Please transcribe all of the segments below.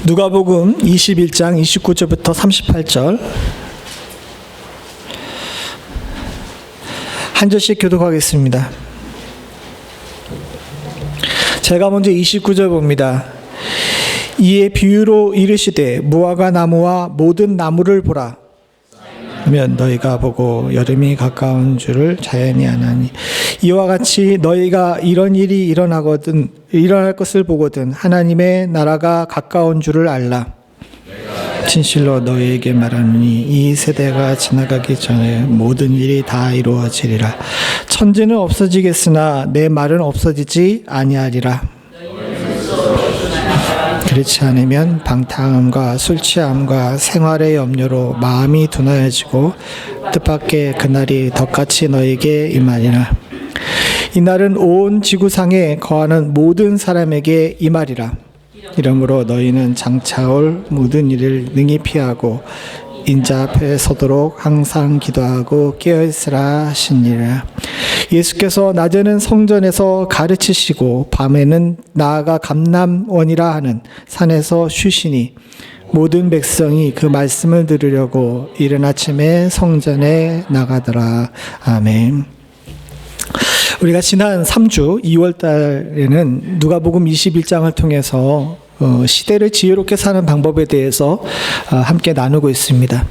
누가복음 21장 29절부터 38절 한 절씩 교독하겠습니다. 제가 먼저 29절 봅니다. 이에 비유로 이르시되 무화과 나무와 모든 나무를 보라. 면 너희가 보고 여름이 가까운 줄을 자연히 아나니 이와 같이 너희가 이런 일이 일어날 것을 보거든 하나님의 나라가 가까운 줄을 알라. 진실로 너희에게 말하노니 이 세대가 지나가기 전에 모든 일이 다 이루어지리라. 천지는 없어지겠으나 내 말은 없어지지 아니하리라. 그렇지 않으면 방탕함과 술취함과 생활의 염려로 마음이 둔하여지고 뜻밖의 그날이 덕같이 너에게 임하리라. 이날은 온 지구상에 거하는 모든 사람에게 임하리라. 이러므로 너희는 장차 올 모든 일을 능히 피하고 인자 앞에 서도록 항상 기도하고 깨어있으라 하시니라. 예수께서 낮에는 성전에서 가르치시고 밤에는 나아가 감람원이라 하는 산에서 쉬시니 모든 백성이 그 말씀을 들으려고 이른 아침에 성전에 나가더라. 아멘. 우리가 지난 3주 2월 달에는 누가복음 21장을 통해서 시대를 지혜롭게 사는 방법에 대해서 함께 나누고 있습니다.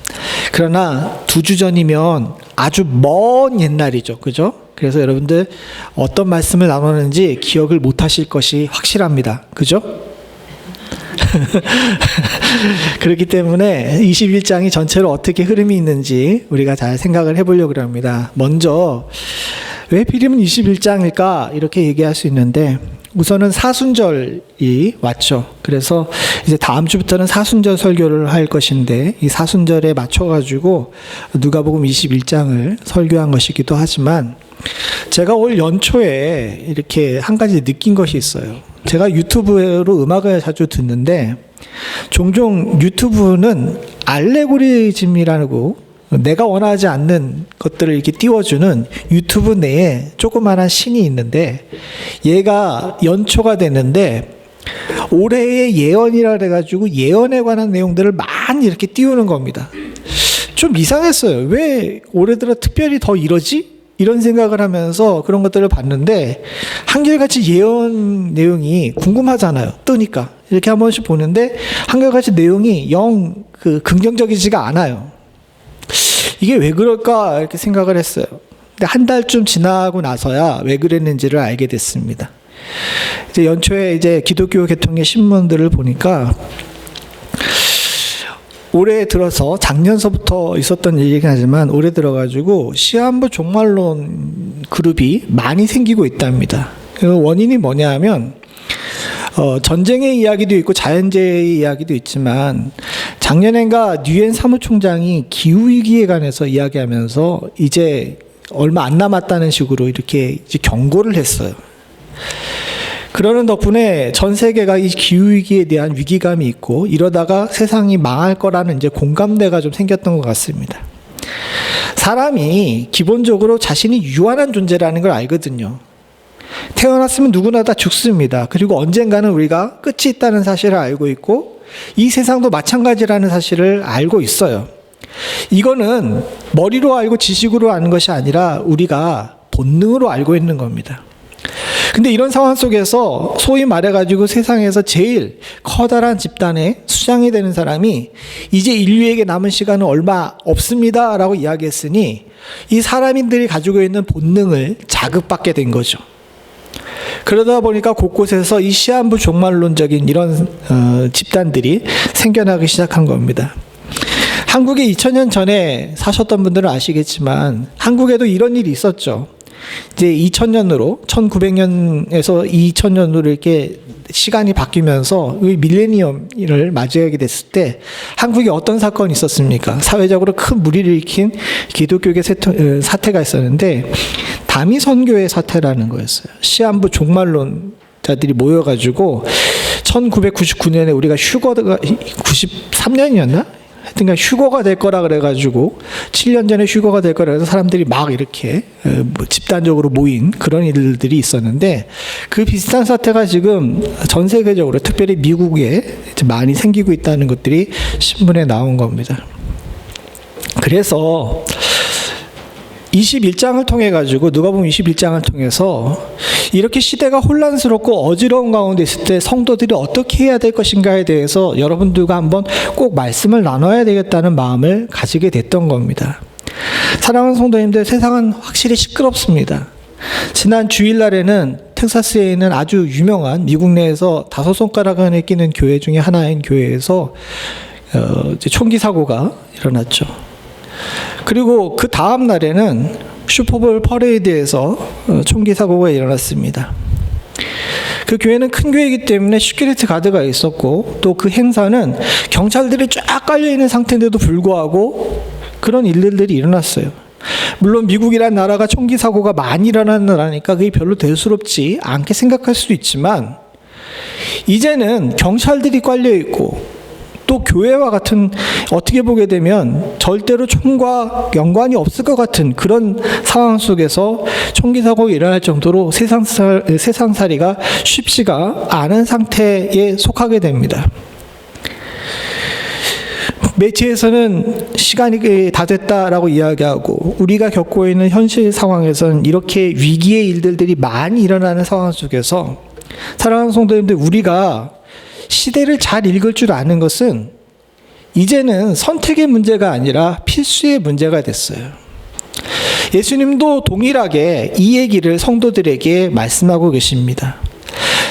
그러나 2주 전이면 아주 먼 옛날이죠. 그죠? 그래서 여러분들 어떤 말씀을 나누는지 기억을 못 하실 것이 확실합니다. 그죠? 그렇기 때문에 21장이 전체로 어떻게 흐름이 있는지 우리가 잘 생각을 해보려고 합니다. 먼저 왜 필이면 21장일까 이렇게 얘기할 수 있는데 우선은 사순절이 왔죠. 그래서 이제 다음 주부터는 사순절 설교를 할 것인데 이 사순절에 맞춰가지고 누가복음 21장을 설교한 것이기도 하지만 제가 올 연초에 이렇게 한 가지 느낀 것이 있어요. 제가 유튜브로 음악을 자주 듣는데 종종 유튜브는 알레고리즘이라고 내가 원하지 않는 것들을 이렇게 띄워주는 유튜브 내에 조그마한 신이 있는데 얘가 연초가 됐는데 올해의 예언이라 그래가지고 예언에 관한 내용들을 많이 이렇게 띄우는 겁니다. 좀 이상했어요. 왜 올해 들어 특별히 더 이러지? 이런 생각을 하면서 그런 것들을 봤는데 한결같이 예언 내용이 궁금하잖아요. 뜨니까 이렇게 한 번씩 보는데 한결같이 내용이 영 긍정적이지가 않아요. 이게 왜 그럴까 이렇게 생각을 했어요. 근데 한 달쯤 지나고 나서야 왜 그랬는지를 알게 됐습니다. 이제 연초에 이제 기독교 계통의 신문들을 보니까 올해 들어서 작년서부터 있었던 얘기긴 하지만 올해 들어가지고 시한부 종말론 그룹이 많이 생기고 있답니다. 그 원인이 뭐냐 하면 전쟁의 이야기도 있고 자연재해의 이야기도 있지만 작년엔가 유엔 사무총장이 기후위기에 관해서 이야기하면서 이제 얼마 안 남았다는 식으로 이렇게 이제 경고를 했어요. 그러는 덕분에 전 세계가 이 기후위기에 대한 위기감이 있고 이러다가 세상이 망할 거라는 이제 공감대가 좀 생겼던 것 같습니다. 사람이 기본적으로 자신이 유한한 존재라는 걸 알거든요. 태어났으면 누구나 다 죽습니다. 그리고 언젠가는 우리가 끝이 있다는 사실을 알고 있고 이 세상도 마찬가지라는 사실을 알고 있어요. 이거는 머리로 알고 지식으로 아는 것이 아니라 우리가 본능으로 알고 있는 겁니다. 근데 이런 상황 속에서 소위 말해가지고 세상에서 제일 커다란 집단의 수장이 되는 사람이 이제 인류에게 남은 시간은 얼마 없습니다 라고 이야기했으니 이 사람들이 가지고 있는 본능을 자극받게 된 거죠. 그러다 보니까 곳곳에서 이 시한부 종말론적인 이런 집단들이 생겨나기 시작한 겁니다. 한국에 2000년 전에 사셨던 분들은 아시겠지만 한국에도 이런 일이 있었죠. 이제 2000년으로 1900년에서 2000년으로 이렇게 시간이 바뀌면서 밀레니엄을 맞이하게 됐을 때 한국에 어떤 사건이 있었습니까? 사회적으로 큰 무리를 일으킨 기독교계 사태가 있었는데 다미선교회 사태라는 거였어요. 시한부 종말론자들이 모여가지고 1999년에 우리가 휴거가 93년이었나? 하여튼간 휴거가 될 거라 그래가지고 7년 전에 휴거가 될 거라 해서 사람들이 막 이렇게 집단적으로 모인 그런 일들이 있었는데, 그 비슷한 사태가 지금 전 세계적으로 특별히 미국에 많이 생기고 있다는 것들이 신문에 나온 겁니다. 그래서 21장을 통해 가지고, 누가복음 21장을 통해서 이렇게 시대가 혼란스럽고 어지러운 가운데 있을 때 성도들이 어떻게 해야 될 것인가에 대해서 여러분들과 한번 꼭 말씀을 나눠야 되겠다는 마음을 가지게 됐던 겁니다. 사랑하는 성도님들, 세상은 확실히 시끄럽습니다. 지난 주일날에는 텍사스에 있는 아주 유명한, 미국 내에서 5손가락 안에 끼는 교회 중에 하나인 교회에서 총기 사고가 일어났죠. 그리고 그 다음 날에는 슈퍼볼 퍼레이드에서 총기 사고가 일어났습니다. 그 교회는 큰 교회이기 때문에 시큐리티 가드가 있었고, 또 그 행사는 경찰들이 쫙 깔려있는 상태인데도 불구하고 그런 일들이 일어났어요. 물론 미국이란 나라가 총기 사고가 많이 일어나는 나라니까 그게 별로 대수롭지 않게 생각할 수도 있지만, 이제는 경찰들이 깔려있고 또 교회와 같은, 어떻게 보게 되면 절대로 총과 연관이 없을 것 같은 그런 상황 속에서 총기 사고가 일어날 정도로 세상살이가 쉽지가 않은 상태에 속하게 됩니다. 매체에서는 시간이 다 됐다라고 이야기하고, 우리가 겪고 있는 현실 상황에서는 이렇게 위기의 일들이 많이 일어나는 상황 속에서, 사랑하는 성도님들, 우리가 시대를 잘 읽을 줄 아는 것은 이제는 선택의 문제가 아니라 필수의 문제가 됐어요. 예수님도 동일하게 이 얘기를 성도들에게 말씀하고 계십니다.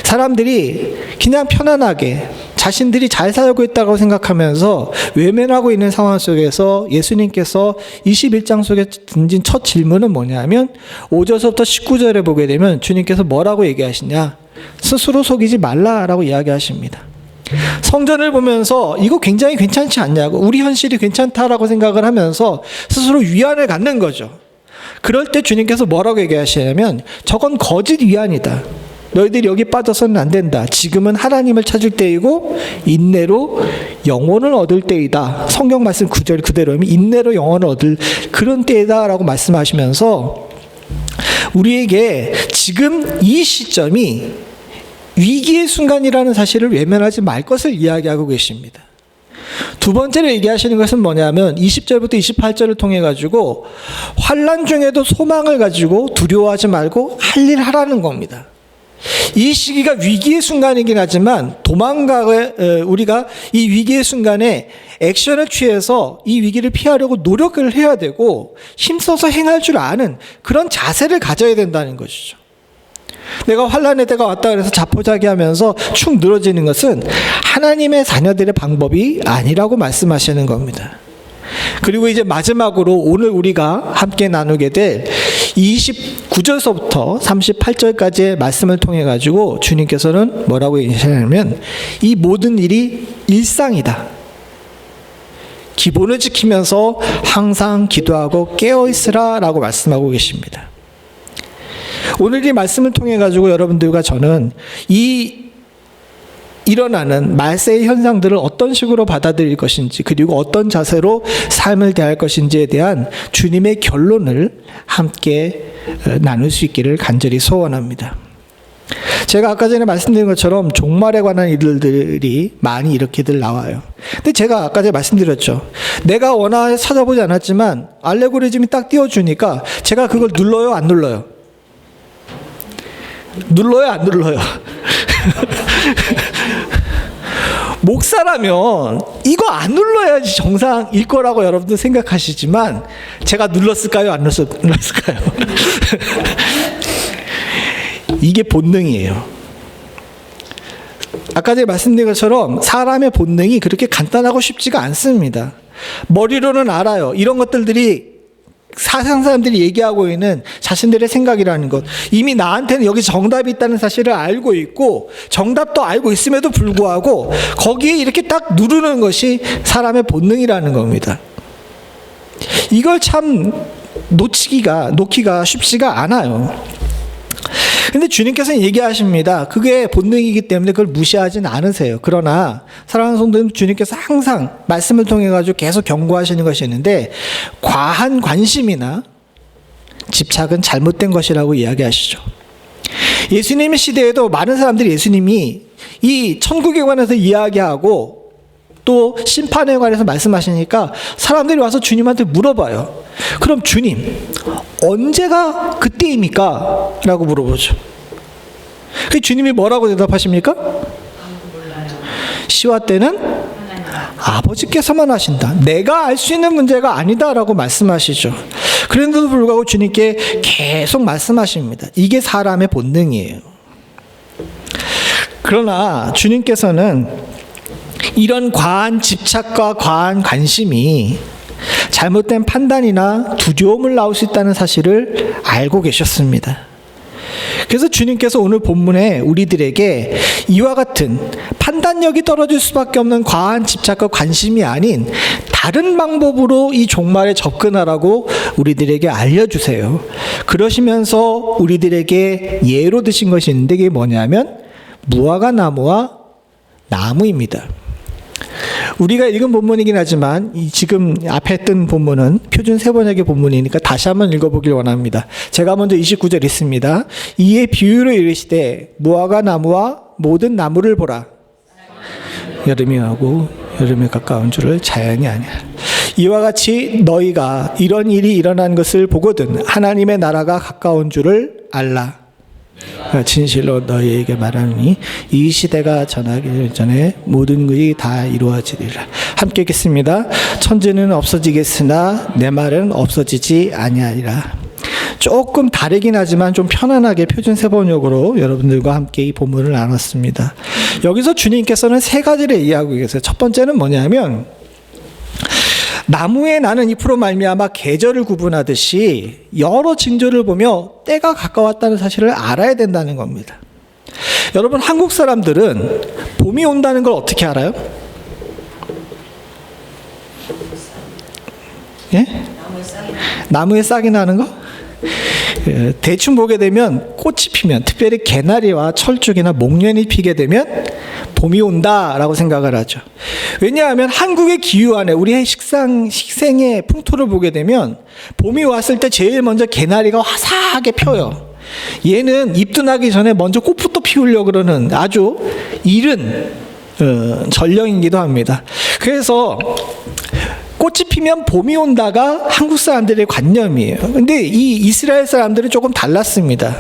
사람들이 그냥 편안하게 자신들이 잘 살고 있다고 생각하면서 외면하고 있는 상황 속에서 예수님께서 21장 속에 던진 첫 질문은 뭐냐면, 5절부터 19절에 보게 되면 주님께서 뭐라고 얘기하시냐? 스스로 속이지 말라라고 이야기하십니다. 성전을 보면서 이거 굉장히 괜찮지 않냐고, 우리 현실이 괜찮다라고 생각을 하면서 스스로 위안을 갖는 거죠. 그럴 때 주님께서 뭐라고 얘기하시냐면, 저건 거짓 위안이다. 너희들이 여기 빠져서는 안 된다. 지금은 하나님을 찾을 때이고 인내로 영혼을 얻을 때이다. 성경 말씀 9절 그대로면 인내로 영혼을 얻을 그런 때이다 라고 말씀하시면서, 우리에게 지금 이 시점이 위기의 순간이라는 사실을 외면하지 말 것을 이야기하고 계십니다. 두 번째로 얘기하시는 것은 뭐냐면 20절부터 28절을 통해 가지고 환난 중에도 소망을 가지고 두려워하지 말고 할 일 하라는 겁니다. 이 시기가 위기의 순간이긴 하지만 우리가 이 위기의 순간에 액션을 취해서 이 위기를 피하려고 노력을 해야 되고 힘써서 행할 줄 아는 그런 자세를 가져야 된다는 것이죠. 내가 환난의 때가 왔다 그래서 자포자기하면서 축 늘어지는 것은 하나님의 자녀들의 방법이 아니라고 말씀하시는 겁니다. 그리고 이제 마지막으로 오늘 우리가 함께 나누게 될 29절서부터 38절까지의 말씀을 통해 가지고 주님께서는 뭐라고 얘기하시냐면, 이 모든 일이 일상이다. 기본을 지키면서 항상 기도하고 깨어있으라 라고 말씀하고 계십니다. 오늘 이 말씀을 통해 가지고 여러분들과 저는 일어나는 말세의 현상들을 어떤 식으로 받아들일 것인지, 그리고 어떤 자세로 삶을 대할 것인지에 대한 주님의 결론을 함께 나눌 수 있기를 간절히 소원합니다. 제가 아까 전에 말씀드린 것처럼 종말에 관한 일들이 많이 이렇게들 나와요. 근데 제가 아까 전에 말씀드렸죠. 내가 원하여 찾아보지 않았지만 알고리즘이 딱 띄워주니까 제가 그걸 눌러요, 안 눌러요? 눌러요, 안 눌러요? 목사라면 이거 안 눌러야지 정상일 거라고 여러분들 생각하시지만, 제가 눌렀을까요, 안 눌렀을까요? 이게 본능이에요. 아까 제가 말씀드린 것처럼 사람의 본능이 그렇게 간단하고 쉽지가 않습니다. 머리로는 알아요. 이런 것들이 사상 사람들이 얘기하고 있는 자신들의 생각이라는 것, 이미 나한테는 여기 정답이 있다는 사실을 알고 있고 정답도 알고 있음에도 불구하고 거기에 이렇게 딱 누르는 것이 사람의 본능이라는 겁니다. 이걸 참 놓기가 쉽지가 않아요. 근데 주님께서는 얘기하십니다. 그게 본능이기 때문에 그걸 무시하진 않으세요. 그러나 사랑하는 성도님, 주님께서 항상 말씀을 통해 가지고 계속 경고하시는 것이 있는데, 과한 관심이나 집착은 잘못된 것이라고 이야기하시죠. 예수님의 시대에도 많은 사람들이 예수님이 이 천국에 관해서 이야기하고 또 심판에 관해서 말씀하시니까 사람들이 와서 주님한테 물어봐요. 그럼 주님, 언제가 그때입니까? 라고 물어보죠. 그 주님이 뭐라고 대답하십니까? 시와 때는 아버지께서만 하신다. 내가 알 수 있는 문제가 아니다라고 말씀하시죠. 그런데도 불구하고 주님께 계속 말씀하십니다. 이게 사람의 본능이에요. 그러나 주님께서는 이런 과한 집착과 과한 관심이 잘못된 판단이나 두려움을 낳을 수 있다는 사실을 알고 계셨습니다. 그래서 주님께서 오늘 본문에 우리들에게 이와 같은 판단력이 떨어질 수밖에 없는 과한 집착과 관심이 아닌 다른 방법으로 이 종말에 접근하라고 우리들에게 알려주세요. 그러시면서 우리들에게 예로 드신 것이 있는데, 그게 뭐냐면 무화과 나무와 나무입니다. 우리가 읽은 본문이긴 하지만 지금 앞에 뜬 본문은 표준 세번역의 본문이니까 다시 한번 읽어보길 원합니다. 제가 먼저 29절 읽습니다. 이에 비유로 이르시되 무화과 나무와 모든 나무를 보라. 여름이 하고 여름에 가까운 줄을 자연이 아니하라. 이와 같이 너희가 이런 일이 일어난 것을 보거든 하나님의 나라가 가까운 줄을 알라. 진실로 너희에게 말하노니 이 시대가 전하기 전에 모든 것이 다 이루어지리라. 함께 읽겠습니다. 천지는 없어지겠으나 내 말은 없어지지 아니하리라. 조금 다르긴 하지만 좀 편안하게 표준 세번역으로 여러분들과 함께 이 본문을 나눴습니다. 여기서 주님께서는 세 가지를 이야기하고 계세요. 첫 번째는 뭐냐면, 나무에 나는 잎으로 말미암아 계절을 구분하듯이 여러 징조를 보며 때가 가까웠다는 사실을 알아야 된다는 겁니다. 여러분, 한국 사람들은 봄이 온다는 걸 어떻게 알아요? 예? 나무에 싹이 나는 거? 대충 보게 되면 꽃이 피면, 특별히 개나리와 철쭉이나 목련이 피게 되면 봄이 온다라고 생각을 하죠. 왜냐하면 한국의 기후 안에 우리의 식생의 풍토를 보게 되면 봄이 왔을 때 제일 먼저 개나리가 화사하게 펴요. 얘는 잎도 나기 전에 먼저 꽃부터 피우려고 그러는 아주 이른 전령이기도 합니다. 그래서 꽃이 피면 봄이 온다가 한국 사람들의 관념이에요. 근데 이 이스라엘 사람들은 조금 달랐습니다.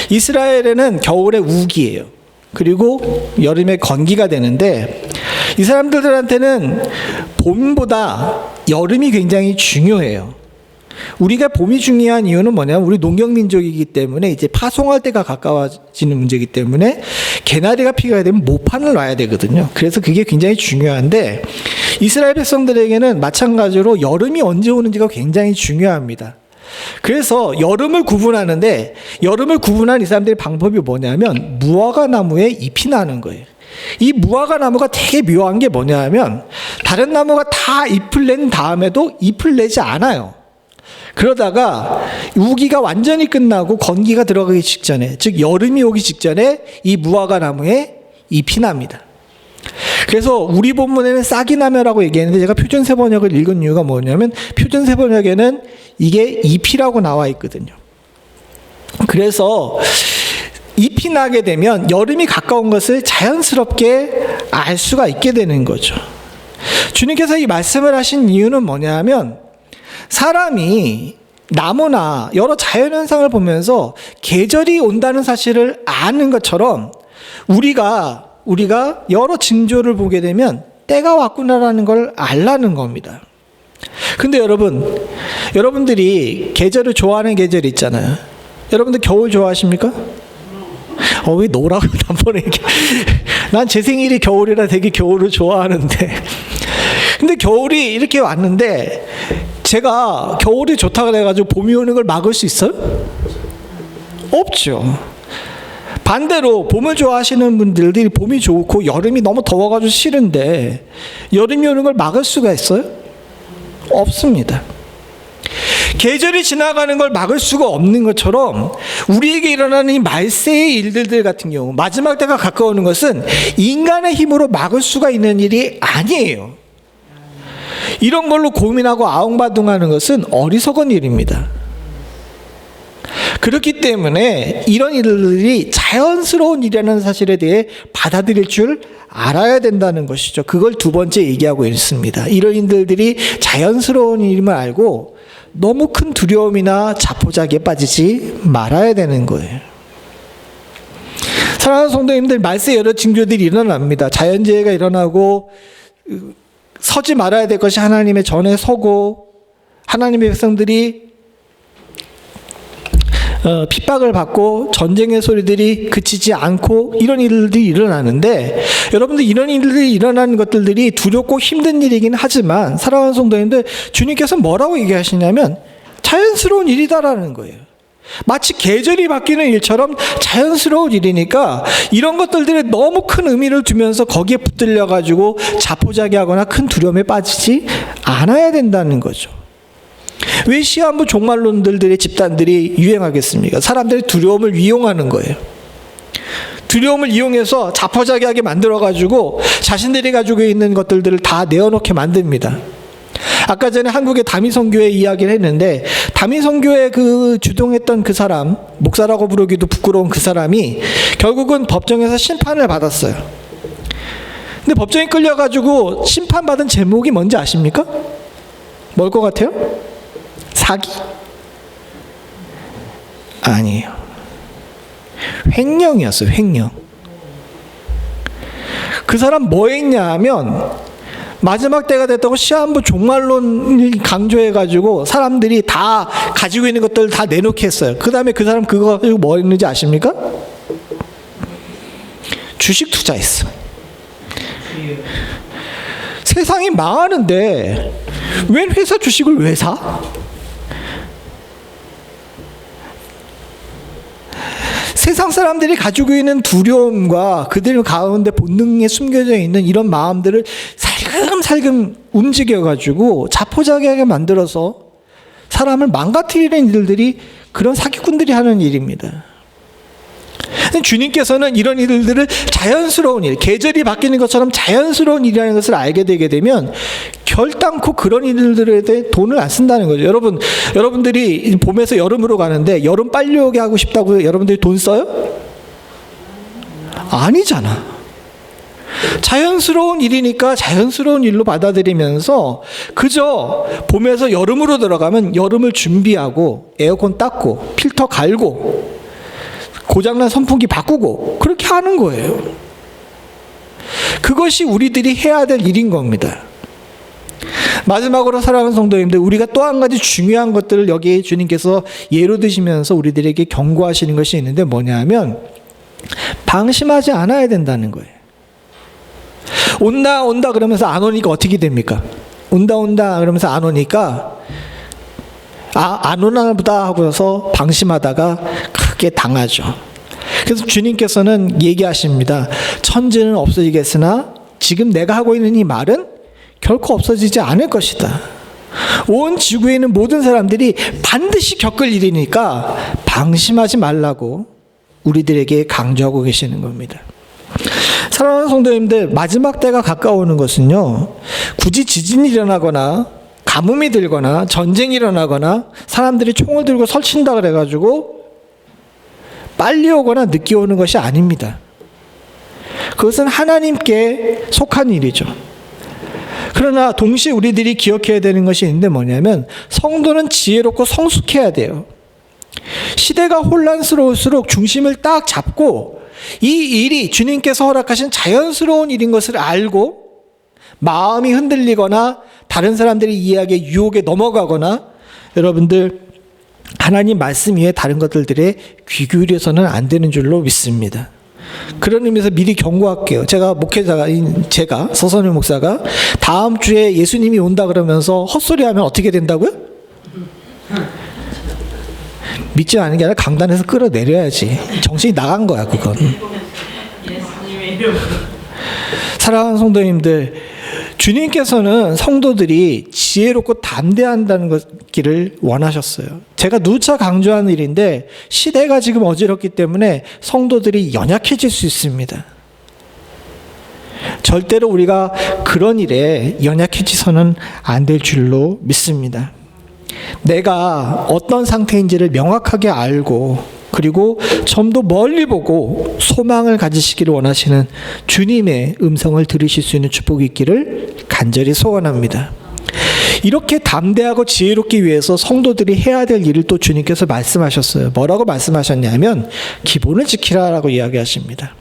이스라엘에는 겨울에 우기예요. 그리고 여름에 건기가 되는데, 이 사람들한테는 봄보다 여름이 굉장히 중요해요. 우리가 봄이 중요한 이유는 뭐냐면, 우리 농경민족이기 때문에 이제 파송할 때가 가까워지는 문제이기 때문에 개나리가 피가 되면 모판을 놔야 되거든요. 그래서 그게 굉장히 중요한데, 이스라엘 백성들에게는 마찬가지로 여름이 언제 오는지가 굉장히 중요합니다. 그래서 여름을 구분하는데, 여름을 구분한 이 사람들의 방법이 뭐냐면 무화과 나무에 잎이 나는 거예요. 이 무화과 나무가 되게 묘한 게 뭐냐면, 다른 나무가 다 잎을 낸 다음에도 잎을 내지 않아요. 그러다가 우기가 완전히 끝나고 건기가 들어가기 직전에, 즉 여름이 오기 직전에 이 무화과 나무에 잎이 납니다. 그래서 우리 본문에는 싹이 나며라고 얘기했는데, 제가 표준 세번역을 읽은 이유가 뭐냐면, 표준 세번역에는 이게 잎이라고 나와 있거든요. 그래서 잎이 나게 되면 여름이 가까운 것을 자연스럽게 알 수가 있게 되는 거죠. 주님께서 이 말씀을 하신 이유는 뭐냐면, 사람이 나무나 여러 자연현상을 보면서 계절이 온다는 사실을 아는 것처럼 우리가 여러 징조를 보게 되면 때가 왔구나라는 걸 알라는 겁니다. 근데 여러분들이 계절을 좋아하는 계절이 있잖아요. 여러분들 겨울 좋아하십니까? 왜 노라고 단번에 얘기해. 난 제 생일이 겨울이라 되게 겨울을 좋아하는데. 근데 겨울이 이렇게 왔는데, 제가 겨울이 좋다고 해가지고 봄이 오는 걸 막을 수 있어요? 없죠. 반대로 봄을 좋아하시는 분들이 봄이 좋고 여름이 너무 더워가지고 싫은데 여름이 오는 걸 막을 수가 있어요? 없습니다. 계절이 지나가는 걸 막을 수가 없는 것처럼 우리에게 일어나는 이 말세의 일들 같은 경우, 마지막 때가 가까우는 것은 인간의 힘으로 막을 수가 있는 일이 아니에요. 이런 걸로 고민하고 아웅바둥하는 것은 어리석은 일입니다. 그렇기 때문에 이런 일들이 자연스러운 일이라는 사실에 대해 받아들일 줄 알아야 된다는 것이죠. 그걸 두 번째 얘기하고 있습니다. 이런 일들이 자연스러운 일임을 알고 너무 큰 두려움이나 자포자기에 빠지지 말아야 되는 거예요. 사랑하는 성도님들, 말세 여러 징조들이 일어납니다. 자연재해가 일어나고 서지 말아야 될 것이 하나님의 전에 서고, 하나님의 백성들이 핍박을 받고 전쟁의 소리들이 그치지 않고 이런 일들이 일어나는데, 여러분들 이런 일들이 일어나는 것들이 두렵고 힘든 일이긴 하지만 사랑하는 성도님들, 주님께서 뭐라고 얘기하시냐면 자연스러운 일이다라는 거예요. 마치 계절이 바뀌는 일처럼 자연스러운 일이니까 이런 것들에 너무 큰 의미를 두면서 거기에 붙들려 가지고 자포자기하거나 큰 두려움에 빠지지 않아야 된다는 거죠. 왜 시한부 종말론들의 집단들이 유행하겠습니까? 사람들이 두려움을 이용하는 거예요. 두려움을 이용해서 자포자기하게 만들어가지고 자신들이 가지고 있는 것들을 다 내어놓게 만듭니다. 아까 전에 한국의 다미선교회 이야기를 했는데, 다미선교회 그 주동했던 그 사람, 목사라고 부르기도 부끄러운 그 사람이 결국은 법정에서 심판을 받았어요. 근데 법정에 끌려가지고 심판받은 제목이 뭔지 아십니까? 뭘 것 같아요? 사기? 아니에요. 횡령이었어요. 횡령. 그 사람 뭐 했냐 하면, 마지막 때가 됐다고 시한부 종말론을 강조해가지고 사람들이 다 가지고 있는 것들을 다 내놓게 했어요. 그 다음에 그 사람 그거 가지고 뭐 했는지 아십니까? 주식 투자했어. 세상이 망하는데 왜 회사 주식을 왜 사? 세상 사람들이 가지고 있는 두려움과 그들 가운데 본능에 숨겨져 있는 이런 마음들을 살금살금 움직여가지고 자포자기하게 만들어서 사람을 망가뜨리는 일들이 그런 사기꾼들이 하는 일입니다. 주님께서는 이런 일들을 자연스러운 일, 계절이 바뀌는 것처럼 자연스러운 일이라는 것을 알게 되게 되면 결단코 그런 일들에 대해 돈을 안 쓴다는 거죠. 여러분들이 봄에서 여름으로 가는데 여름 빨리 오게 하고 싶다고 여러분들이 돈 써요? 아니잖아. 자연스러운 일이니까 자연스러운 일로 받아들이면서 그저 봄에서 여름으로 들어가면 여름을 준비하고 에어컨 닦고 필터 갈고 고장난 선풍기 바꾸고 그렇게 하는 거예요. 그것이 우리들이 해야 될 일인 겁니다. 마지막으로 사랑하는 성도님들, 우리가 또 한 가지 중요한 것들을 여기 주님께서 예로 드시면서 우리들에게 경고하시는 것이 있는데 뭐냐 하면 방심하지 않아야 된다는 거예요. 온다 그러면서 안 오니까 어떻게 됩니까? 온다 그러면서 안 오니까 안 오나 보다 하고서 방심하다가 크게 당하죠. 그래서 주님께서는 얘기하십니다. 천지는 없어지겠으나 지금 내가 하고 있는 이 말은 결코 없어지지 않을 것이다. 온 지구에 있는 모든 사람들이 반드시 겪을 일이니까 방심하지 말라고 우리들에게 강조하고 계시는 겁니다. 사랑하는 성도님들, 마지막 때가 가까우는 것은요, 굳이 지진이 일어나거나 가뭄이 들거나 전쟁이 일어나거나 사람들이 총을 들고 설친다 그래가지고 빨리 오거나 늦게 오는 것이 아닙니다. 그것은 하나님께 속한 일이죠. 그러나 동시에 우리들이 기억해야 되는 것이 있는데 뭐냐면 성도는 지혜롭고 성숙해야 돼요. 시대가 혼란스러울수록 중심을 딱 잡고 이 일이 주님께서 허락하신 자연스러운 일인 것을 알고 마음이 흔들리거나 다른 사람들의 이야기에 유혹에 넘어가거나 여러분들 하나님 말씀 위에 다른 것들에 귀 기울여서는 안 되는 줄로 믿습니다. 그런 의미에서 미리 경고할게요. 제가 서선일 목사가 다음 주에 예수님이 온다 그러면서 헛소리하면 어떻게 된다고요? 믿지 않는 게 아니라 강단에서 끌어내려야지. 정신이 나간 거야 그건. 사랑하는 성도님들, 주님께서는 성도들이 지혜롭고 담대한다는 것기를 원하셨어요. 제가 누차 강조하는 일인데 시대가 지금 어지럽기 때문에 성도들이 연약해질 수 있습니다. 절대로 우리가 그런 일에 연약해지서는 안 될 줄로 믿습니다. 내가 어떤 상태인지를 명확하게 알고 그리고 좀 더 멀리 보고 소망을 가지시기를 원하시는 주님의 음성을 들으실 수 있는 축복이 있기를 간절히 소원합니다. 이렇게 담대하고 지혜롭기 위해서 성도들이 해야 될 일을 또 주님께서 말씀하셨어요. 뭐라고 말씀하셨냐면 기본을 지키라라고 이야기하십니다.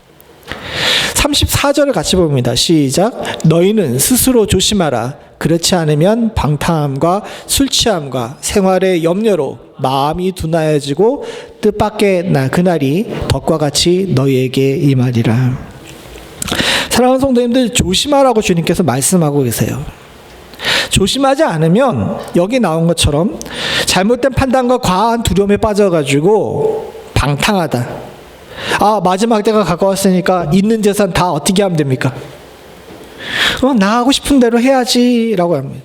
34절을 같이 봅니다. 시작. 너희는 스스로 조심하라. 그렇지 않으면 방탕함과 술 취함과 생활의 염려로 마음이 둔하여지고 뜻밖의 그날이 덕과 같이 너희에게 임하리라. 사랑하는 성도님들, 조심하라고 주님께서 말씀하고 계세요. 조심하지 않으면 여기 나온 것처럼 잘못된 판단과 과한 두려움에 빠져가지고 방탕하다. 마지막 때가 가까웠으니까 있는 재산 다 어떻게 하면 됩니까? 나 하고 싶은 대로 해야지 라고 합니다.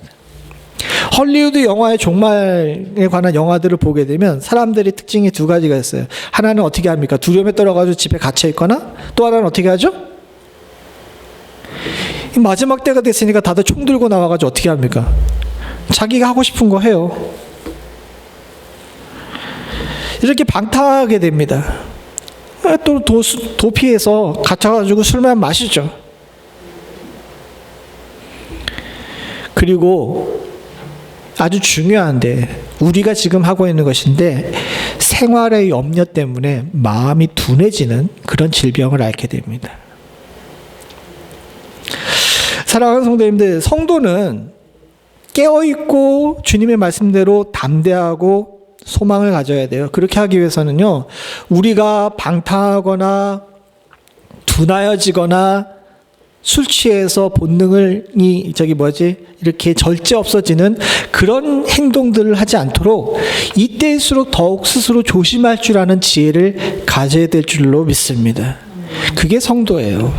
헐리우드 영화의 종말에 관한 영화들을 보게 되면 사람들의 특징이 두 가지가 있어요. 하나는 어떻게 합니까? 두려움에 떨어가지고 집에 갇혀 있거나, 또 하나는 어떻게 하죠? 마지막 때가 됐으니까 다들 총 들고 나와가지고 어떻게 합니까? 자기가 하고 싶은 거 해요. 이렇게 방탕하게 됩니다. 또 도피해서 갇혀가지고 술만 마시죠. 그리고 아주 중요한데 우리가 지금 하고 있는 것인데 생활의 염려 때문에 마음이 둔해지는 그런 질병을 앓게 됩니다. 사랑하는 성도님들, 성도는 깨어있고 주님의 말씀대로 담대하고 소망을 가져야 돼요. 그렇게 하기 위해서는요, 우리가 방탕하거나 둔하여지거나 술 취해서 본능이 이렇게 절제 없어지는 그런 행동들을 하지 않도록 이때일수록 더욱 스스로 조심할 줄 아는 지혜를 가져야 될 줄로 믿습니다. 그게 성도예요.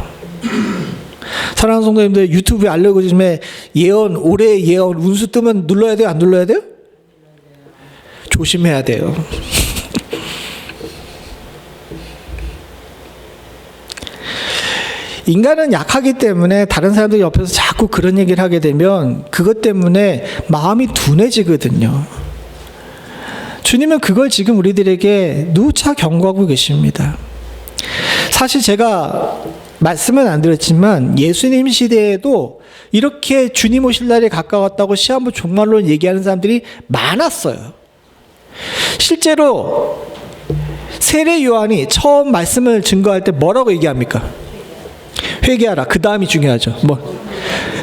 사랑하는 성도님들, 유튜브 알고리즘에 예언, 올해의 예언 운수 뜨면 눌러야 돼요? 안 눌러야 돼요? 조심해야 돼요. 인간은 약하기 때문에 다른 사람들 옆에서 자꾸 그런 얘기를 하게 되면 그것 때문에 마음이 둔해지거든요. 주님은 그걸 지금 우리들에게 누차 경고하고 계십니다. 사실 제가 말씀은 안 드렸지만 예수님 시대에도 이렇게 주님 오실 날이 가까웠다고 시한부 종말론 얘기하는 사람들이 많았어요. 실제로 세례 요한이 처음 말씀을 증거할 때 뭐라고 얘기합니까? 회개하라. 그 다음이 중요하죠.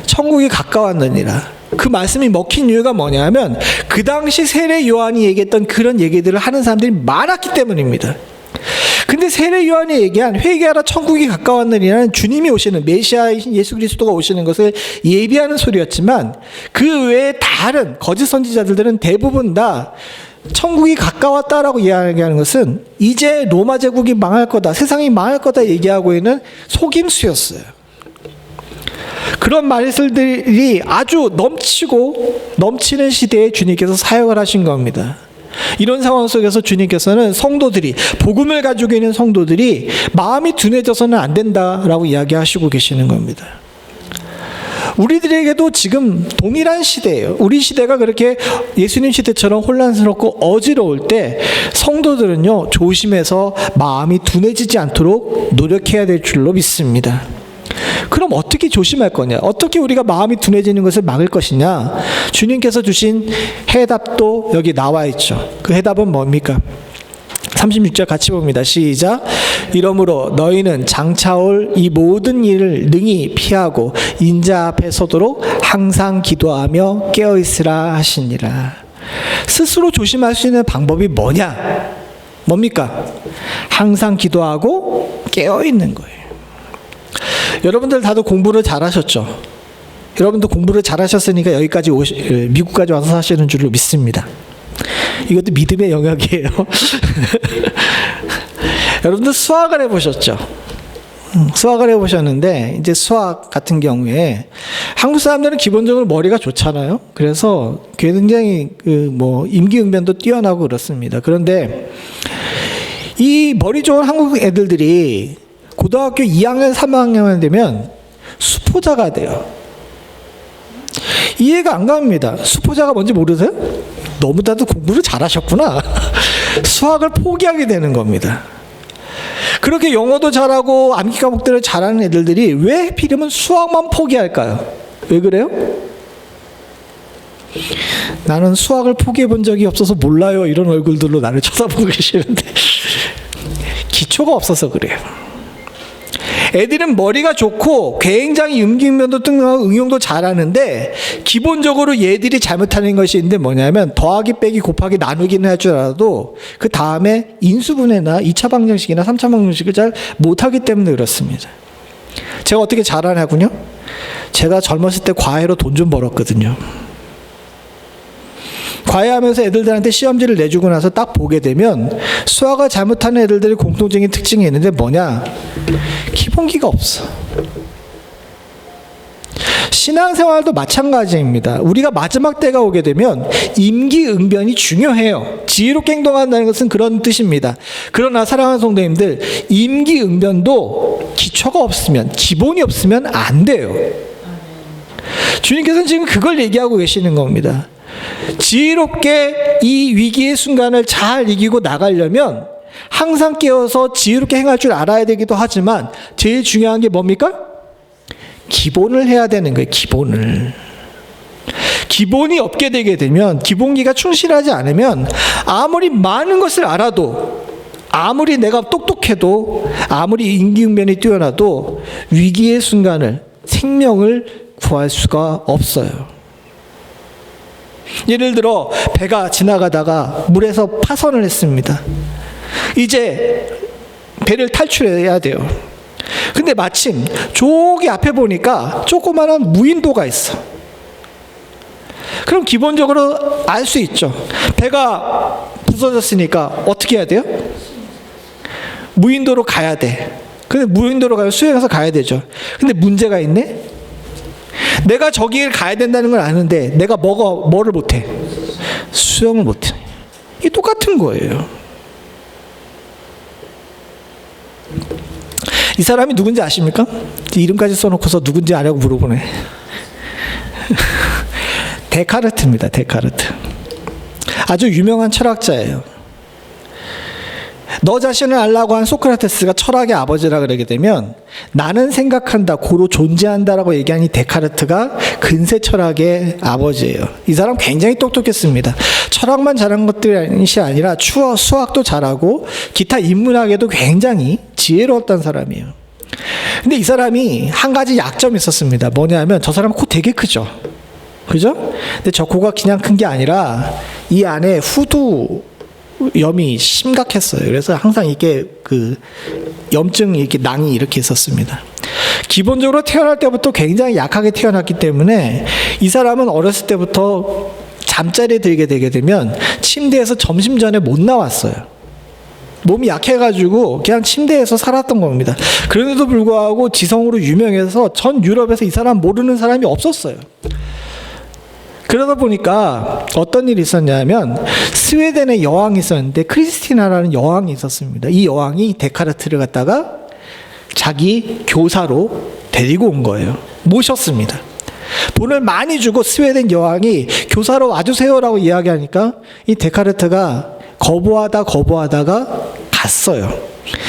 천국이 가까웠느니라. 그 말씀이 먹힌 이유가 뭐냐면 그 당시 세례 요한이 얘기했던 그런 얘기들을 하는 사람들이 많았기 때문입니다. 근데 세례 요한이 얘기한 회개하라 천국이 가까웠느니라는 주님이 오시는 메시아이신 예수 그리스도가 오시는 것을 예비하는 소리였지만 그 외에 다른 거짓 선지자들은 대부분 다 천국이 가까웠다라고 이야기하는 것은 이제 로마 제국이 망할 거다, 세상이 망할 거다 얘기하고 있는 속임수였어요. 그런 말들이 아주 넘치는 시대에 주님께서 사역을 하신 겁니다. 이런 상황 속에서 주님께서는 성도들이, 복음을 가지고 있는 성도들이 마음이 둔해져서는 안 된다라고 이야기하시고 계시는 겁니다. 우리들에게도 지금 동일한 시대예요. 우리 시대가 그렇게 예수님 시대처럼 혼란스럽고 어지러울 때 성도들은요, 조심해서 마음이 둔해지지 않도록 노력해야 될 줄로 믿습니다. 그럼 어떻게 조심할 거냐? 어떻게 우리가 마음이 둔해지는 것을 막을 것이냐? 주님께서 주신 해답도 여기 나와 있죠. 그 해답은 뭡니까? 36절 같이 봅니다. 시작. 이러므로 너희는 장차올 이 모든 일을 능히 피하고 인자 앞에 서도록 항상 기도하며 깨어있으라 하시니라. 스스로 조심할 수 있는 방법이 뭐냐? 뭡니까? 항상 기도하고 깨어있는 거예요. 여러분들 다들 공부를 잘하셨죠? 여러분도 공부를 잘하셨으니까 여기까지 미국까지 와서 사시는 줄로 믿습니다. 이것도 믿음의 영역이에요. 여러분들 수학을 해보셨죠? 수학을 해보셨는데 이제 수학 같은 경우에 한국 사람들은 기본적으로 머리가 좋잖아요. 그래서 굉장히 임기응변도 뛰어나고 그렇습니다. 그런데 이 머리 좋은 한국 애들들이 고등학교 2학년, 3학년 되면 수포자가 돼요. 이해가 안 갑니다. 수포자가 뭔지 모르세요? 너무나도 공부를 잘하셨구나. 수학을 포기하게 되는 겁니다. 그렇게 영어도 잘하고 암기 과목들을 잘하는 애들들이 왜 하필이면 수학만 포기할까요? 왜 그래요? 나는 수학을 포기해 본 적이 없어서 몰라요. 이런 얼굴들로 나를 쳐다보고 계시는데 기초가 없어서 그래요. 애들은 머리가 좋고 굉장히 임기응변도 뛰어나고 응용도 잘하는데 기본적으로 얘들이 잘못하는 것이 있는데 뭐냐면 더하기 빼기 곱하기 나누기는 할 줄 알아도 그 다음에 인수분해나 2차 방정식이나 3차 방정식을 잘 못하기 때문에 그렇습니다. 제가 어떻게 잘하냐군요. 제가 젊었을 때 과외로 돈 좀 벌었거든요. 과외하면서 애들한테 시험지를 내주고 나서 딱 보게 되면 수학을 잘못하는 애들의 공통적인 특징이 있는데 뭐냐? 기본기가 없어. 신앙생활도 마찬가지입니다. 우리가 마지막 때가 오게 되면 임기응변이 중요해요. 지혜롭게 행동한다는 것은 그런 뜻입니다. 그러나 사랑하는 성도님들, 임기응변도 기초가 없으면, 기본이 없으면 안 돼요. 주님께서는 지금 그걸 얘기하고 계시는 겁니다. 지혜롭게 이 위기의 순간을 잘 이기고 나가려면 항상 깨어서 지혜롭게 행할 줄 알아야 되기도 하지만 제일 중요한 게 뭡니까? 기본을 해야 되는 거예요. 기본이 없게 되게 되면, 기본기가 충실하지 않으면 아무리 많은 것을 알아도, 아무리 내가 똑똑해도, 아무리 임기응변이 뛰어나도 위기의 순간을, 생명을 구할 수가 없어요. 예를 들어 배가 지나가다가 물에서 파선을 했습니다. 이제 배를 탈출해야 돼요. 근데 마침 저기 앞에 보니까 조그마한 무인도가 있어. 그럼 기본적으로 알 수 있죠. 배가 부서졌으니까 어떻게 해야 돼요? 무인도로 가야 돼. 근데 무인도로 가면 수영해서 가야 되죠. 근데 문제가 있네. 내가 저기를 가야 된다는 걸 아는데 내가 뭐를 못해? 수영을 못해. 이게 똑같은 거예요. 이 사람이 누군지 아십니까? 이름까지 써놓고서 누군지 아냐고 물어보네. 데카르트입니다. 데카르트. 아주 유명한 철학자예요. 너 자신을 알라고 한 소크라테스가 철학의 아버지라 그러게 되면 나는 생각한다, 고로 존재한다라고 얘기한 이 데카르트가 근세 철학의 아버지예요. 이 사람 굉장히 똑똑했습니다. 철학만 잘한 것들이 아니라 수학도 잘하고 기타 인문학에도 굉장히 지혜로웠던 사람이에요. 근데 이 사람이 한 가지 약점이 있었습니다. 뭐냐면 저 사람 코 되게 크죠. 그죠? 근데 저 코가 그냥 큰 게 아니라 이 안에 후두염이 심각했어요. 그래서 항상 이게 염증 이렇게 낭이 이렇게 있었습니다. 기본적으로 태어날 때부터 굉장히 약하게 태어났기 때문에 이 사람은 어렸을 때부터 잠자리에 들게 되게 되면 침대에서 점심 전에 못 나왔어요. 몸이 약해가지고 그냥 침대에서 살았던 겁니다. 그런데도 불구하고 지성으로 유명해서 전 유럽에서 이 사람 모르는 사람이 없었어요. 그러다 보니까 어떤 일이 있었냐면 스웨덴에 여왕이 있었는데 크리스티나라는 여왕이 있었습니다. 이 여왕이 데카르트를 갖다가 자기 교사로 데리고 온 거예요. 모셨습니다. 돈을 많이 주고 스웨덴 여왕이 교사로 와주세요라고 이야기하니까 이 데카르트가 거부하다가 갔어요.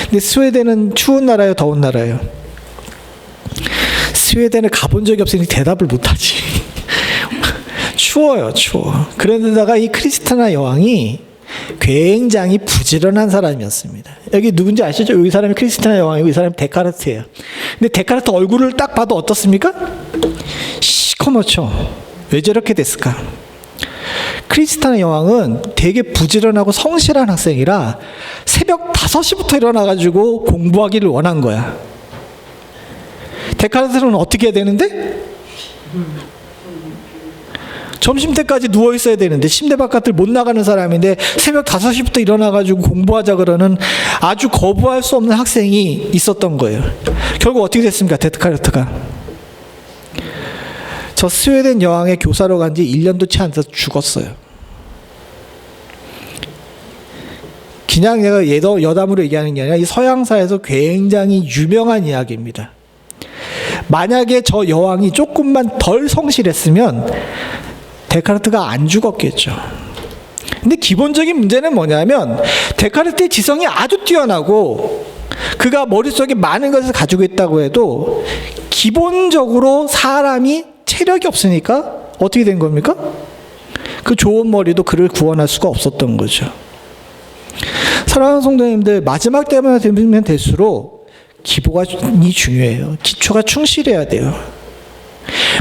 근데 스웨덴은 추운 나라예요, 더운 나라예요? 스웨덴을 가본 적이 없으니 대답을 못하지. 추워요. 그런데다가 이 크리스티나 여왕이 굉장히 부지런한 사람이었습니다. 여기 누군지 아시죠? 이 사람이 크리스티나 여왕이고 이 사람이 데카르트예요. 근데 데카르트 얼굴을 딱 봐도 어떻습니까? 시커멓죠. 왜 저렇게 됐을까? 크리스티나 여왕은 되게 부지런하고 성실한 학생이라 새벽 5시부터 일어나가지고 공부하기를 원한 거야. 데카르트는 어떻게 해야 되는데? 점심때까지 누워있어야 되는데 침대 바깥을 못 나가는 사람인데 새벽 5시부터 일어나가지고 공부하자 그러는 아주 거부할 수 없는 학생이 있었던 거예요. 결국 어떻게 됐습니까? 데카르트가 저 스웨덴 여왕의 교사로 간 지 1년도 채 안 돼서 죽었어요. 그냥 내가 여담으로 얘기하는 게 아니라 이 서양사에서 굉장히 유명한 이야기입니다. 만약에 저 여왕이 조금만 덜 성실했으면 데카르트가 안 죽었겠죠. 근데 기본적인 문제는 뭐냐면 데카르트의 지성이 아주 뛰어나고 그가 머릿속에 많은 것을 가지고 있다고 해도 기본적으로 사람이 체력이 없으니까 어떻게 된 겁니까? 그 좋은 머리도 그를 구원할 수가 없었던 거죠. 사랑하는 성도님들, 마지막 때만 되면 될수록 기본이 중요해요. 기초가 충실해야 돼요.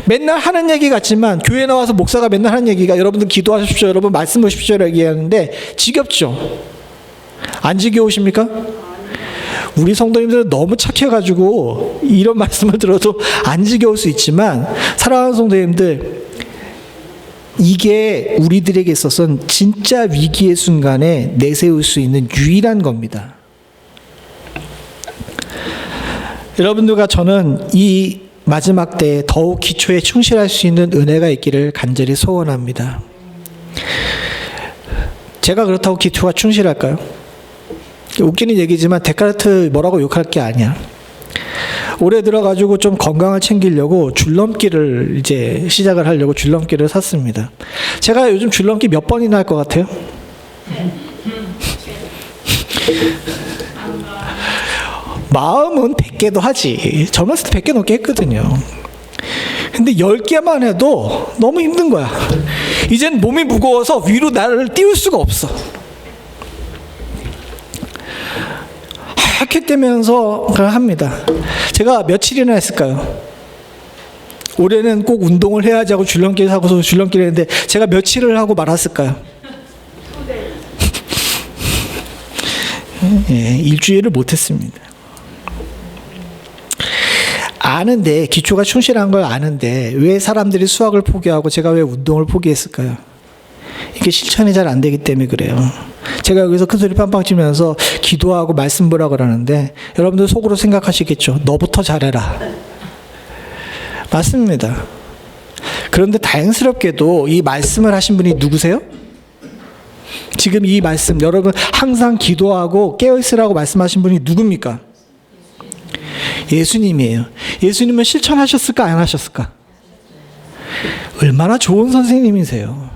맨날 하는 얘기 같지만 교회 나와서 목사가 맨날 하는 얘기가 여러분들 기도하십시오, 여러분 말씀 보십시오 라고 얘기하는데 지겹죠? 안 지겨우십니까? 우리 성도님들은 너무 착해가지고 이런 말씀을 들어도 안 지겨울 수 있지만 사랑하는 성도님들, 이게 우리들에게 있어서는 진짜 위기의 순간에 내세울 수 있는 유일한 겁니다. 여러분들과 저는 이 마지막 때에 더욱 기초에 충실할 수 있는 은혜가 있기를 간절히 소원합니다. 제가 그렇다고 기초가 충실할까요? 웃기는 얘기지만 데카르트 뭐라고 욕할 게 아니야. 올해 들어가지고 좀 건강을 챙기려고 줄넘기를 이제 시작을 하려고 줄넘기를 샀습니다. 제가 요즘 줄넘기 몇 번이나 할 것 같아요? 마음은 100개도 하지. 젊었을 때 100개 넘게 했거든요. 근데 10개만 해도 너무 힘든 거야. 이젠 몸이 무거워서 위로 나를 띄울 수가 없어. 하얗게 되면서 그걸 합니다. 제가 며칠이나 했을까요? 올해는 꼭 운동을 해야지 하고 줄넘기를 하고서 줄넘기를 했는데 제가 며칠을 하고 말았을까요? 예, 일주일을 못했습니다. 아는데, 기초가 충실한 걸 아는데 왜 사람들이 수학을 포기하고 제가 왜 운동을 포기했을까요? 이게 실천이 잘 안 되기 때문에 그래요. 제가 여기서 큰소리 빵빵 치면서 기도하고 말씀 보라 그러는데 여러분들 속으로 생각하시겠죠. 너부터 잘해라. 맞습니다. 그런데 다행스럽게도 이 말씀을 하신 분이 누구세요? 지금 이 말씀, 여러분 항상 기도하고 깨어있으라고 말씀하신 분이 누굽니까? 예수님이에요. 예수님은 실천하셨을까 안 하셨을까? 얼마나 좋은 선생님이세요.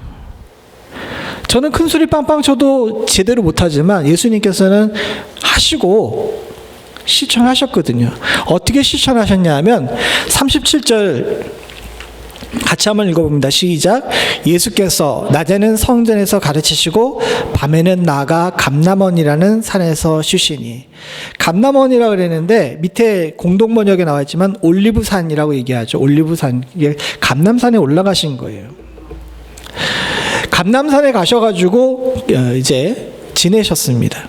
저는 큰소리 빵빵 쳐도 제대로 못하지만 예수님께서는 하시고 실천하셨거든요. 어떻게 실천하셨냐 하면 37절 같이 한번 읽어봅니다. 시작. 예수께서 낮에는 성전에서 가르치시고 밤에는 나가 감람원이라는 산에서 쉬시니. 감람원이라고 그랬는데 밑에 공동번역에 나와 있지만 올리브산이라고 얘기하죠. 올리브산. 이게 감람산에 올라가신 거예요. 감람산에 가셔가지고 이제 지내셨습니다.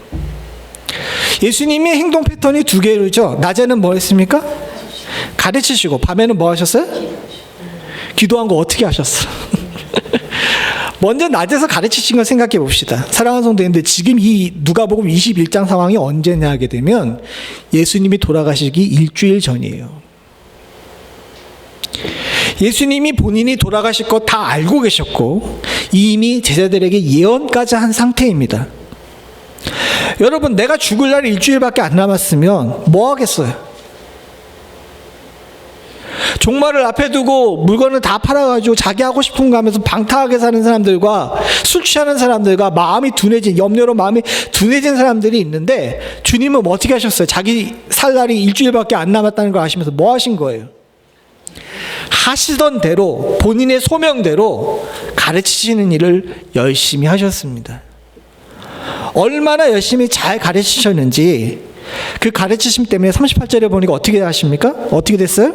예수님의 행동 패턴이 두 개로죠. 낮에는 뭐 했습니까? 가르치시고 밤에는 뭐 하셨어요? 기도한 거 어떻게 하셨어? 먼저 낮에서 가르치신 걸 생각해 봅시다. 사랑하는 성도님들, 지금 이 누가복음 21장 상황이 언제냐 하게 되면 예수님이 돌아가시기 일주일 전이에요. 예수님이 본인이 돌아가실 것 다 알고 계셨고 이미 제자들에게 예언까지 한 상태입니다. 여러분, 내가 죽을 날이 일주일밖에 안 남았으면 뭐 하겠어요? 종말을 앞에 두고 물건을 다 팔아가지고 자기 하고 싶은 거 하면서 방탕하게 사는 사람들과 술 취하는 사람들과 마음이 둔해진, 염려로 마음이 둔해진 사람들이 있는데 주님은 어떻게 하셨어요? 자기 살 날이 일주일밖에 안 남았다는 걸 아시면서 뭐 하신 거예요? 하시던 대로 본인의 소명대로 가르치시는 일을 열심히 하셨습니다. 얼마나 열심히 잘 가르치셨는지 그 가르치심 때문에 38절에 보니까 어떻게 하십니까? 어떻게 됐어요?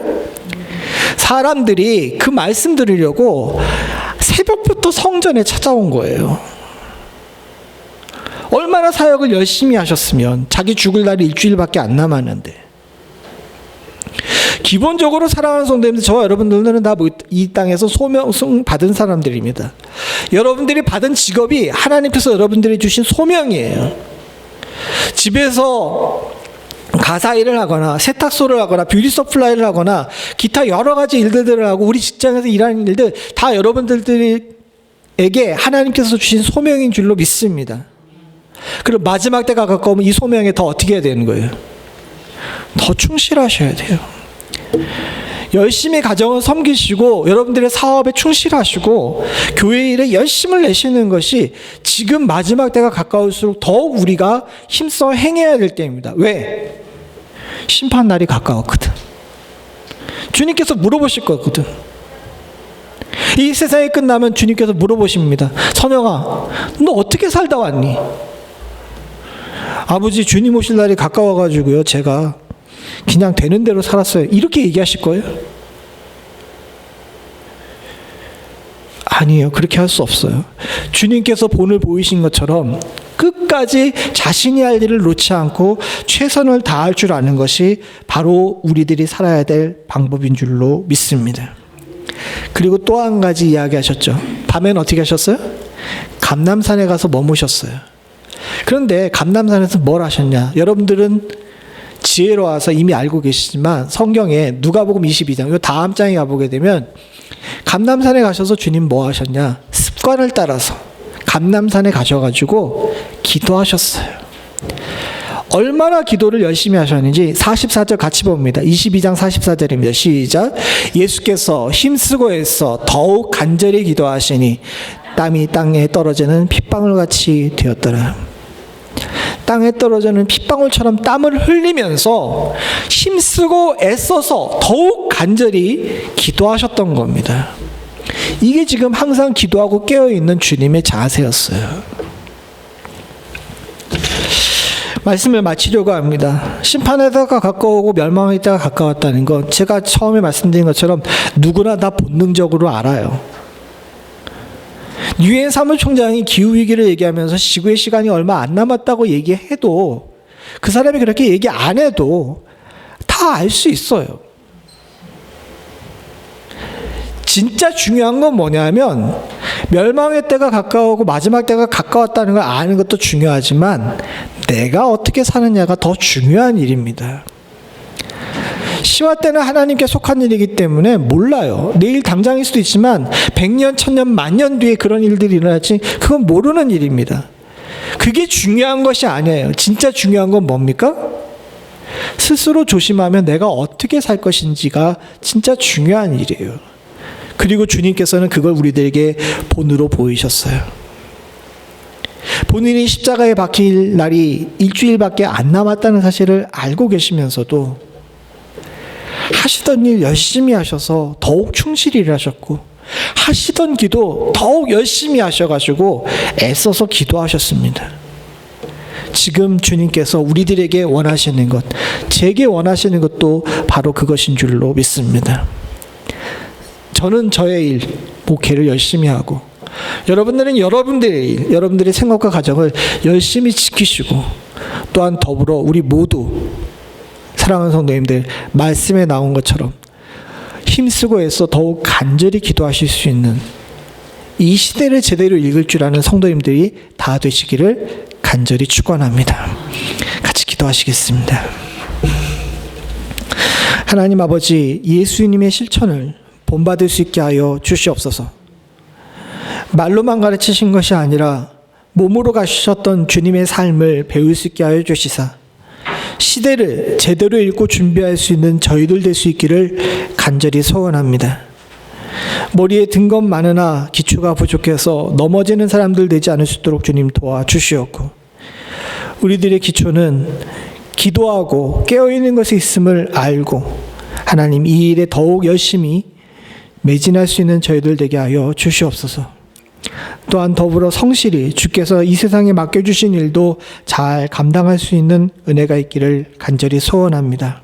사람들이 그 말씀 들으려고 새벽부터 성전에 찾아온 거예요. 얼마나 사역을 열심히 하셨으면 자기 죽을 날이 일주일밖에 안 남았는데. 기본적으로 사랑하는 성도님들, 저와 여러분들은 다 이 땅에서 소명 받은 사람들입니다. 여러분들이 받은 직업이 하나님께서 여러분들이 주신 소명이에요. 집에서 가사 일을 하거나 세탁소를 하거나 뷰티 서플라이를 하거나 기타 여러 가지 일들을 하고 우리 직장에서 일하는 일들 다 여러분들에게 하나님께서 주신 소명인 줄로 믿습니다. 그리고 마지막 때가 가까우면 이 소명에 더 어떻게 해야 되는 거예요? 더 충실하셔야 돼요. 열심히 가정을 섬기시고 여러분들의 사업에 충실하시고 교회 일에 열심을 내시는 것이 지금 마지막 때가 가까울수록 더욱 우리가 힘써 행해야 될 때입니다. 왜? 심판 날이 가까웠거든. 주님께서 물어보실 거거든. 이 세상이 끝나면 주님께서 물어보십니다. 선영아, 너 어떻게 살다 왔니? 아버지, 주님 오실 날이 가까워가지고요, 제가 그냥 되는 대로 살았어요. 이렇게 얘기하실 거예요? 아니에요. 그렇게 할 수 없어요. 주님께서 본을 보이신 것처럼 끝까지 자신이 할 일을 놓지 않고 최선을 다할 줄 아는 것이 바로 우리들이 살아야 될 방법인 줄로 믿습니다. 그리고 또 한 가지 이야기하셨죠. 밤에는 어떻게 하셨어요? 감람산에 가서 머무셨어요. 그런데 감람산에서 뭘 하셨냐? 여러분들은 지혜로 와서 이미 알고 계시지만 성경에 누가복음 22장, 이 다음 장에 가보게 되면 감람산에 가셔서 주님 뭐 하셨냐? 습관을 따라서 감람산에 가셔가지고 기도하셨어요. 얼마나 기도를 열심히 하셨는지 44절 같이 봅니다. 22장 44절입니다. 시작. 예수께서 힘쓰고 애써 더욱 간절히 기도하시니 땀이 땅에 떨어지는 핏방울같이 되었더라. 땅에 떨어지는 핏방울처럼 땀을 흘리면서 힘쓰고 애써서 더욱 간절히 기도하셨던 겁니다. 이게 지금 항상 기도하고 깨어있는 주님의 자세였어요. 말씀을 마치려고 합니다. 심판의 때가 가까우고 멸망의 때가 가까웠다는 건 제가 처음에 말씀드린 것처럼 누구나 다 본능적으로 알아요. 유엔 사무총장이 기후위기를 얘기하면서 지구의 시간이 얼마 안 남았다고 얘기해도 그 사람이 그렇게 얘기 안 해도 다 알 수 있어요. 진짜 중요한 건 뭐냐면 멸망의 때가 가까우고 마지막 때가 가까웠다는 걸 아는 것도 중요하지만 내가 어떻게 사느냐가 더 중요한 일입니다. 시와 때는 하나님께 속한 일이기 때문에 몰라요. 내일 당장일 수도 있지만 100년, 1000년, 만년 뒤에 그런 일들이 일어날지 그건 모르는 일입니다. 그게 중요한 것이 아니에요. 진짜 중요한 건 뭡니까? 스스로 조심하면 내가 어떻게 살 것인지가 진짜 중요한 일이에요. 그리고 주님께서는 그걸 우리들에게 본으로 보이셨어요. 본인이 십자가에 박힐 날이 일주일밖에 안 남았다는 사실을 알고 계시면서도 하시던 일 열심히 하셔서 더욱 충실히 일하셨고 하시던 기도 더욱 열심히 하셔가지고 애써서 기도하셨습니다. 지금 주님께서 우리들에게 원하시는 것, 제게 원하시는 것도 바로 그것인 줄로 믿습니다. 저는 저의 일, 목회를 열심히 하고 여러분들은 여러분들의 일, 여러분들의 생각과 가정을 열심히 지키시고 또한 더불어 우리 모두 사랑하는 성도님들, 말씀에 나온 것처럼 힘쓰고 애써 더욱 간절히 기도하실 수 있는 이 시대를 제대로 읽을 줄 아는 성도님들이 다 되시기를 간절히 축원합니다. 같이 기도하시겠습니다. 하나님 아버지, 예수님의 실천을 본받을 수 있게 하여 주시옵소서. 말로만 가르치신 것이 아니라 몸으로 가셨던 주님의 삶을 배울 수 있게 하여 주시사 시대를 제대로 읽고 준비할 수 있는 저희들 될 수 있기를 간절히 소원합니다. 머리에 든 것 많으나 기초가 부족해서 넘어지는 사람들 되지 않을 수 있도록 주님 도와주시옵고 우리들의 기초는 기도하고 깨어있는 것이 있음을 알고 하나님 이 일에 더욱 열심히 매진할 수 있는 저희들 되게 하여 주시옵소서. 또한 더불어 성실히 주께서 이 세상에 맡겨주신 일도 잘 감당할 수 있는 은혜가 있기를 간절히 소원합니다.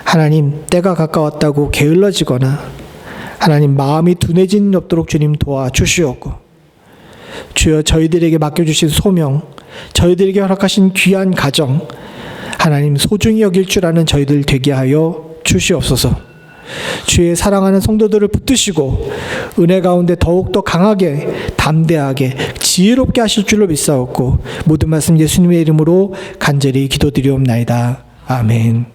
하나님, 때가 가까웠다고 게을러지거나 하나님 마음이 둔해진 없도록 주님 도와주시옵고 주여 저희들에게 맡겨주신 소명, 저희들에게 허락하신 귀한 가정 하나님 소중히 여길 줄 아는 저희들 되게 하여 주시옵소서. 주의 사랑하는 성도들을 붙드시고 은혜 가운데 더욱더 강하게 담대하게 지혜롭게 하실 줄로 믿사옵고 모든 말씀 예수님의 이름으로 간절히 기도드리옵나이다. 아멘.